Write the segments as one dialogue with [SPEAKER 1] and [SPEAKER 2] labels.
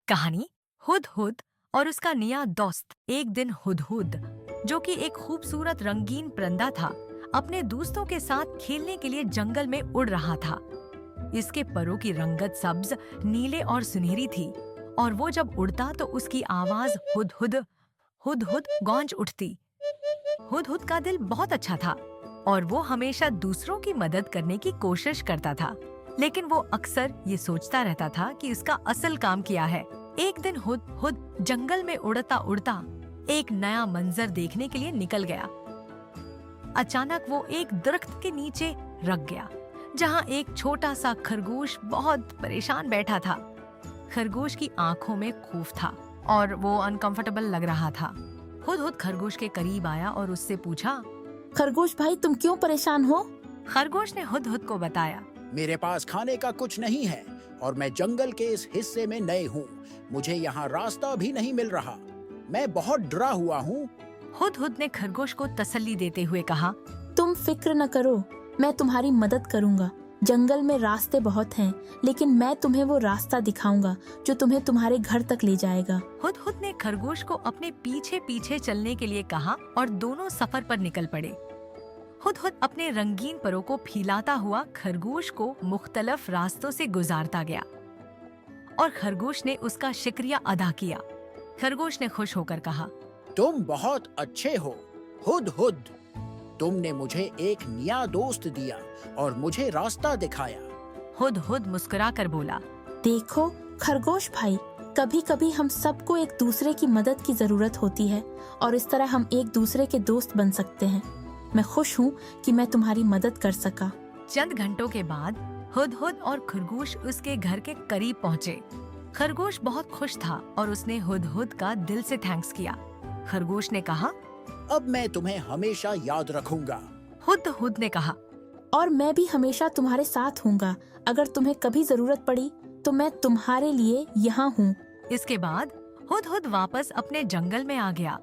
[SPEAKER 1] कहानी हुदहुद और उसका नया दोस्त। एक दिन हुदहुद, जो कि एक खूबसूरत रंगीन परिंदा था, अपने दोस्तों के साथ खेलने के लिए जंगल में उड़ रहा था। इसके परों की रंगत सब्ज, नीले और सुनहरी थी और वो जब उड़ता तो उसकी आवाज हुदहुद हुदहुद गूंज उठती। हुदहुद का दिल बहुत अच्छा था और वो हमेशा दूसरों की मदद करने की कोशिश करता था, लेकिन वो अक्सर ये सोचता रहता था कि इसका असल काम क्या है। एक दिन हुदहुद जंगल में उड़ता उड़ता एक नया मंजर देखने के लिए निकल गया। अचानक वो एक दरख्त के नीचे रख गया, जहाँ एक छोटा सा खरगोश बहुत परेशान बैठा था। खरगोश की आंखों में खौफ था और वो अनकंफर्टेबल लग रहा था। हुदहुद खरगोश के करीब आया और उससे पूछा।
[SPEAKER 2] खरगोश भाई, तुम क्यों परेशान हो?
[SPEAKER 1] खरगोश ने हुदहुद को बताया।
[SPEAKER 3] मेरे पास खाने का कुछ नहीं है और मैं जंगल के इस हिस्से में नए हूँ। मुझे यहाँ रास्ता भी नहीं मिल रहा। मैं बहुत डरा हुआ हूँ।
[SPEAKER 1] हुदहुद ने खरगोश को तसल्ली देते हुए कहा।
[SPEAKER 2] तुम फिक्र न करो, मैं तुम्हारी मदद करूंगा। जंगल में रास्ते बहुत हैं, लेकिन मैं तुम्हें वो रास्ता दिखाऊंगा जो तुम्हें तुम्हारे घर तक ले जाएगा।
[SPEAKER 1] हुदहुद ने खरगोश को अपने पीछे पीछे चलने के लिए कहा और दोनों सफर पर निकल पड़े। हुदहुद अपने रंगीन परों को फैलाता हुआ खरगोश को मुख्तलिफ रास्तों से गुजारता गया और खरगोश ने उसका शुक्रिया अदा किया। खरगोश ने खुश होकर कहा,
[SPEAKER 3] तुम बहुत अच्छे हो हुदहुद। तुमने मुझे एक नया दोस्त दिया और मुझे रास्ता दिखाया।
[SPEAKER 1] हुदहुद मुस्कुराकर बोला।
[SPEAKER 2] देखो खरगोश भाई, कभी कभी हम सबको एक दूसरे की मदद की जरूरत होती है और इस तरह हम एक दूसरे के दोस्त बन सकते हैं। मैं खुश हूँ कि मैं तुम्हारी मदद कर सका।
[SPEAKER 1] चंद घंटों के बाद हुदहुद और खरगोश उसके घर के करीब पहुँचे। खरगोश बहुत खुश था और उसने हुदहुद का दिल से थैंक्स किया। खरगोश ने कहा,
[SPEAKER 3] अब मैं तुम्हें हमेशा याद रखूंगा।
[SPEAKER 1] हुदहुद ने कहा,
[SPEAKER 2] और मैं भी हमेशा तुम्हारे साथ हूँगा। अगर तुम्हें कभी जरूरत पड़ी तो मैं तुम्हारे लिए यहाँ हूँ।
[SPEAKER 1] इसके बाद हुदहुद वापस अपने जंगल में आ गया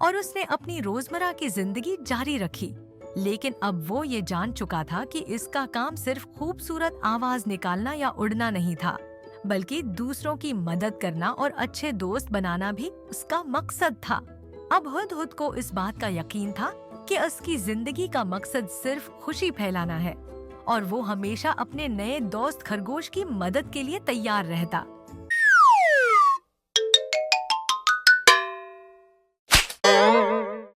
[SPEAKER 1] और उसने अपनी रोजमर्रा की जिंदगी जारी रखी। लेकिन अब वो ये जान चुका था कि इसका काम सिर्फ खूबसूरत आवाज निकालना या उड़ना नहीं था, बल्कि दूसरों की मदद करना और अच्छे दोस्त बनाना भी उसका मकसद था। अब हुदहुद को इस बात का यकीन था कि उसकी जिंदगी का मकसद सिर्फ खुशी फैलाना है और वो हमेशा अपने नए दोस्त खरगोश की मदद के लिए तैयार रहता।